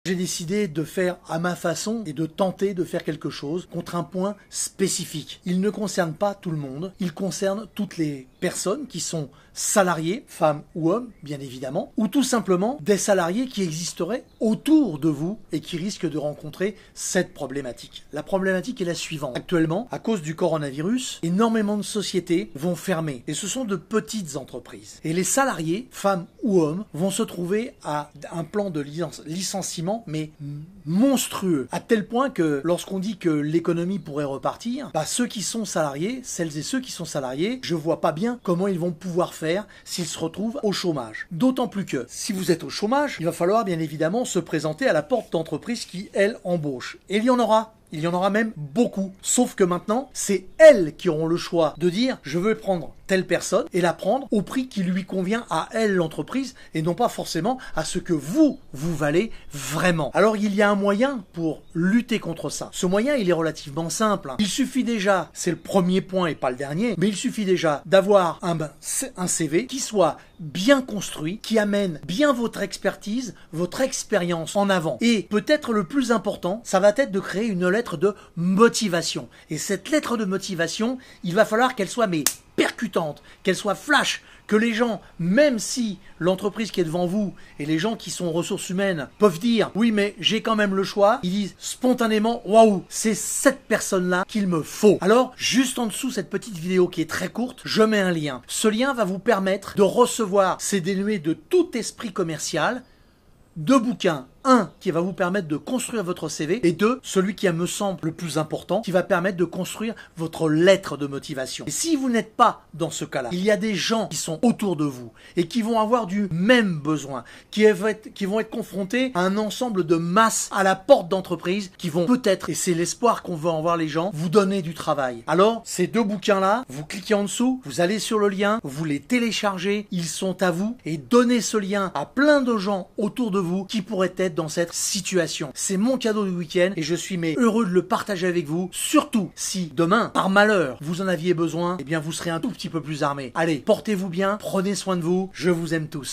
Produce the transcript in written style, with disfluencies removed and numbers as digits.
j'ai décidé de faire à ma façon et de tenter de faire quelque chose contre un point spécifique. Il ne concerne pas tout le monde, il concerne toutes les personnes qui sont salariés, femmes ou hommes, bien évidemment, ou tout simplement des salariés qui existeraient autour de vous et qui risquent de rencontrer cette problématique. La problématique est la suivante. Actuellement, à cause du coronavirus, énormément de sociétés vont fermer et ce sont de petites entreprises. Et les salariés, femmes ou hommes, vont se trouver à un plan de licenciement, mais monstrueux, à tel point que lorsqu'on dit que l'économie pourrait repartir, ceux qui sont salariés, celles et ceux qui sont salariés, je vois pas bien comment ils vont pouvoir faire s'ils se retrouvent au chômage. D'autant plus que, si vous êtes au chômage, il va falloir bien évidemment se présenter à la porte d'entreprise qui, elle, embauche. Et il y en aura. Il y en aura même beaucoup. Sauf que maintenant, c'est elles qui auront le choix de dire « je veux prendre telle personne » et la prendre au prix qui lui convient à elle, l'entreprise, et non pas forcément à ce que vous valez vraiment. Alors il y a un moyen pour lutter contre ça. Ce moyen, il est relativement simple. Il suffit déjà, c'est le premier point et pas le dernier, mais il suffit déjà d'avoir un CV qui soit bien construit, qui amène bien votre expertise, votre expérience en avant. Et peut-être le plus important, ça va être de créer une lettre de motivation. Et cette lettre de motivation, il va falloir qu'elle soit percutante, qu'elle soit flash, que les gens, même si l'entreprise qui est devant vous et les gens qui sont aux ressources humaines peuvent dire « oui, mais j'ai quand même le choix », ils disent spontanément « waouh, c'est cette personne-là qu'il me faut ». Alors, juste en dessous cette petite vidéo qui est très courte, je mets un lien. Ce lien va vous permettre de recevoir, c'est dénué de tout esprit commercial, 2 bouquins. Un qui va vous permettre de construire votre CV et 2, celui qui me semble le plus important, qui va permettre de construire votre lettre de motivation. Et si vous n'êtes pas dans ce cas-là, il y a des gens qui sont autour de vous et qui vont avoir du même besoin, qui vont être confrontés à un ensemble de masses à la porte d'entreprise qui vont peut-être, et c'est l'espoir qu'on veut en voir les gens, vous donner du travail. Alors, ces 2 bouquins-là, vous cliquez en dessous, vous allez sur le lien, vous les téléchargez, ils sont à vous et donnez ce lien à plein de gens autour de vous qui pourraient être dans cette situation. C'est mon cadeau du week-end et je suis heureux de le partager avec vous, surtout si demain, par malheur, vous en aviez besoin, eh bien vous serez un tout petit peu plus armé. Allez, portez-vous bien, prenez soin de vous, je vous aime tous.